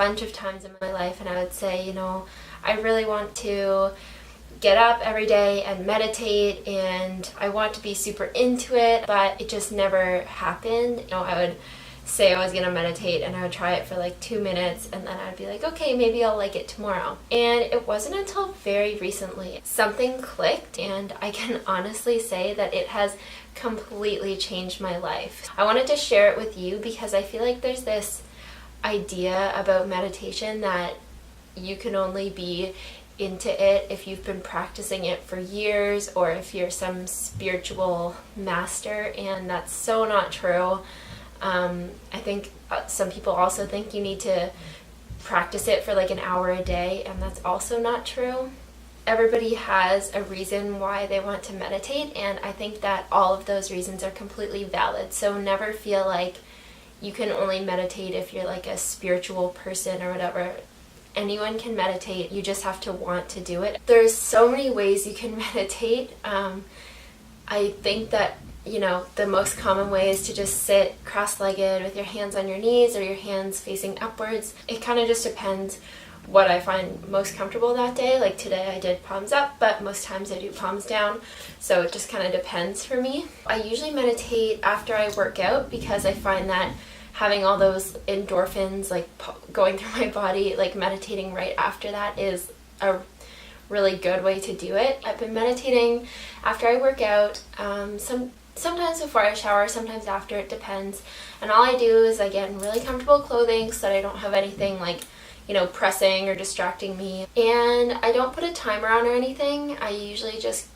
bunch of times in my life, and I would say, I really want to get up every day and meditate, and I want to be super into it, but it just never happened. I would say I was going to meditate, and I would try it for like 2 minutes, and then I'd be like, okay, maybe I'll like it tomorrow. And it wasn't until very recently something clicked, and I can honestly say that it has completely changed my life. I wanted to share it with you because I feel like there's this idea about meditation that you can only be into it if you've been practicing it for years, or if you're some spiritual master, and that's so not true. I think some people also think you need to practice it for like an hour a day, and that's also not true. Everybody has a reason why they want to meditate, and I think that all of those reasons are completely valid. So never feel like you can only meditate if you're like a spiritual person or whatever. Anyone can meditate, you just have to want to do it. There's so many ways you can meditate. I think that the most common way is to just sit cross-legged with your hands on your knees or your hands facing upwards. It kind of just depends what I find most comfortable that day. Like today I did palms up, but most times I do palms down. So it just kind of depends for me. I usually meditate after I work out because I find that having all those endorphins like going through my body, like meditating right after that is a really good way to do it. I've been meditating after I work out, sometimes before I shower, sometimes after, it depends. And all I do is I get in really comfortable clothing so that I don't have anything like, pressing or distracting me. And I don't put a timer on or anything. I usually just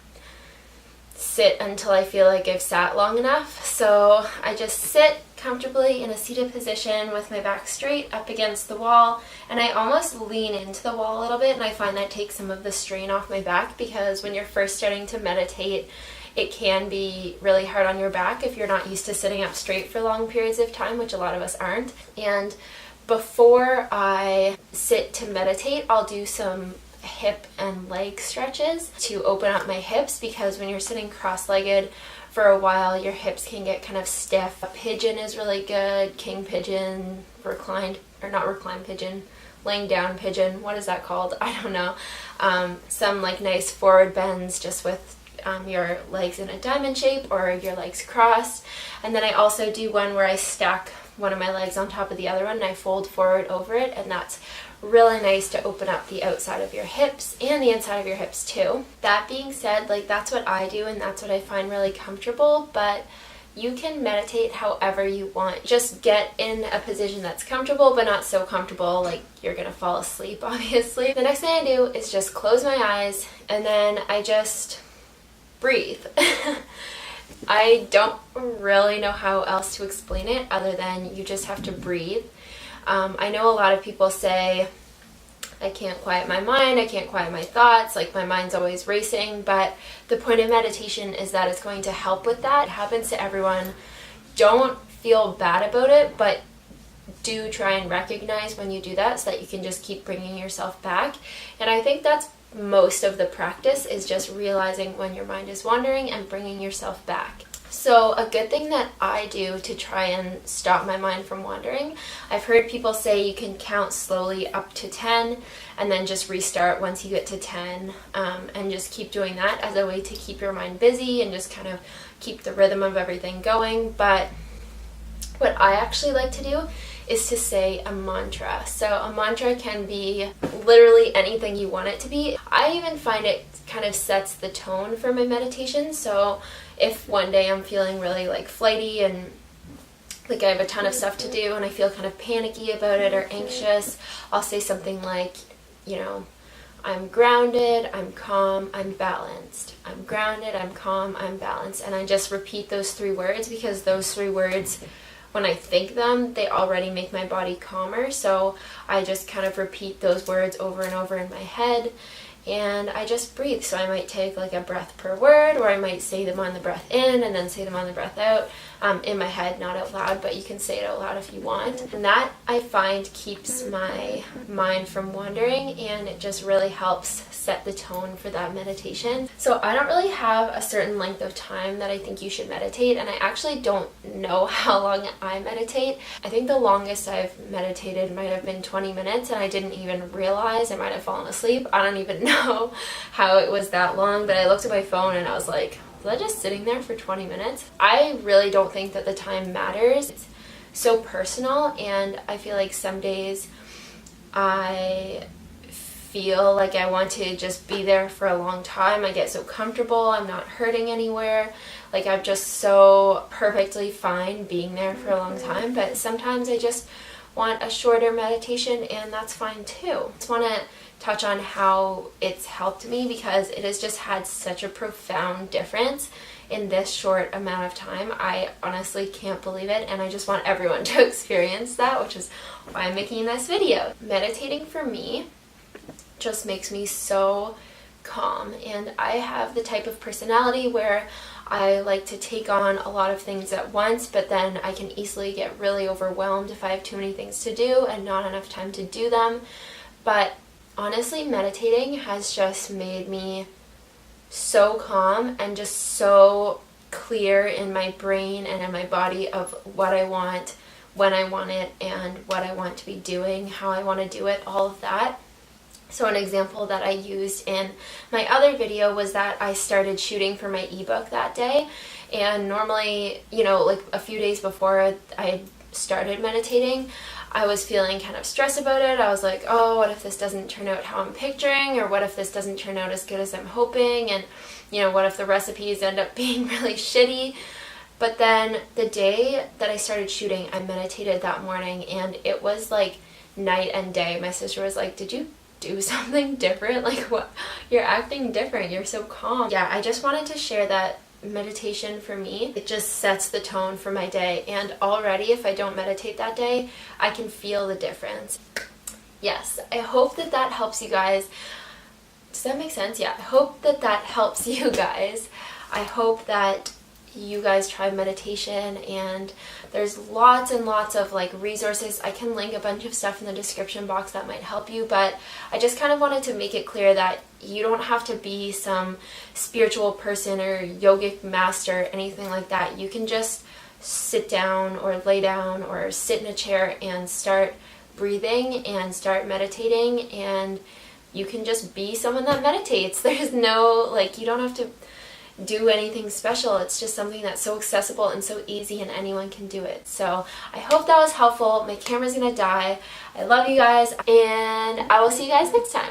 sit until I feel like I've sat long enough. So I just sit comfortably in a seated position with my back straight up against the wall, and I almost lean into the wall a little bit, and I find that takes some of the strain off my back, because when you're first starting to meditate, it can be really hard on your back if you're not used to sitting up straight for long periods of time, which a lot of us aren't. And before I sit to meditate, I'll do some hip and leg stretches to open up my hips, because when you're sitting cross-legged for a while, your hips can get kind of stiff. A pigeon is really good, king pigeon, reclined, or not reclined pigeon, laying down pigeon, what is that called? I don't know. Some like nice forward bends just with your legs in a diamond shape or your legs crossed. And then I also do one where I stack one of my legs on top of the other one and I fold forward over it, and that's really nice to open up the outside of your hips and the inside of your hips too. That being said, like that's what I do and that's what I find really comfortable, but you can meditate however you want. Just get in a position that's comfortable, but not so comfortable like you're gonna fall asleep, obviously. The next thing I do is just close my eyes, and then I just breathe. I don't really know how else to explain it other than you just have to breathe. I know a lot of people say, I can't quiet my mind, I can't quiet my thoughts, like my mind's always racing, but the point of meditation is that it's going to help with that. It happens to everyone. Don't feel bad about it, but do try and recognize when you do that so that you can just keep bringing yourself back. And I think that's most of the practice, is just realizing when your mind is wandering and bringing yourself back. So a good thing that I do to try and stop my mind from wandering, I've heard people say you can count slowly up to 10 and then just restart once you get to 10, and just keep doing that as a way to keep your mind busy and just kind of keep the rhythm of everything going. But what I actually like to do is to say a mantra. So a mantra can be literally anything you want it to be. I even find it kind of sets the tone for my meditation. So if one day I'm feeling really like flighty and like I have a ton of stuff to do and I feel kind of panicky about it or anxious, I'll say something like, I'm grounded, I'm calm, I'm balanced. I'm grounded, I'm calm, I'm balanced. And I just repeat those 3 words, because those 3 words, when I think them, they already make my body calmer. So I just kind of repeat those words over and over in my head, and I just breathe. So I might take like a breath per word, or I might say them on the breath in and then say them on the breath out. in my head, not out loud, but you can say it out loud if you want. And that, I find, keeps my mind from wandering, and it just really helps set the tone for that meditation. So I don't really have a certain length of time that I think you should meditate, and I actually don't know how long I meditate. I think the longest I've meditated might have been 20 minutes, and I didn't even realize. I might have fallen asleep. I don't even know how it was that long, but I looked at my phone and I was like, was I just sitting there for 20 minutes? I really don't think that the time matters. It's so personal, and I feel like some days I feel like I want to just be there for a long time. I get so comfortable, I'm not hurting anywhere. Like, I'm just so perfectly fine being there for a long time, but sometimes I just want a shorter meditation, and that's fine too. I just want to touch on how it's helped me, because it has just had such a profound difference in this short amount of time. I honestly can't believe it, and I just want everyone to experience that, which is why I'm making this video. Meditating for me just makes me so calm, and I have the type of personality where I like to take on a lot of things at once, but then I can easily get really overwhelmed if I have too many things to do and not enough time to do them. But honestly, meditating has just made me so calm and just so clear in my brain and in my body of what I want, when I want it, and what I want to be doing, how I want to do it, all of that. So an example that I used in my other video was that I started shooting for my ebook that day, and normally, you know, like a few days before I started meditating, I was feeling kind of stressed about it. I was like, oh, what if this doesn't turn out how I'm picturing, or what if this doesn't turn out as good as I'm hoping, and, you know, what if the recipes end up being really shitty? But then the day that I started shooting, I meditated that morning, and it was like night and day. My sister was like, did you do something different? Like, what? You're acting different. You're so calm. Yeah, I just wanted to share that meditation for me, it just sets the tone for my day, and already if I don't meditate that day, I can feel the difference. Yes, I hope that that helps you guys. Does that make sense? Yeah, I hope that that helps you guys. I hope that you guys try meditation, and there's lots and lots of like resources. I can link a bunch of stuff in the description box that might help you, but I just kind of wanted to make it clear that you don't have to be some spiritual person or yogic master, anything like that. You can just sit down or lay down or sit in a chair and start breathing and start meditating, and you can just be someone that meditates. There's no, like, you don't have to do anything special. It's just something that's so accessible and so easy, and anyone can do it. So I hope that was helpful. My camera's gonna die. I love you guys, and I will see you guys next time.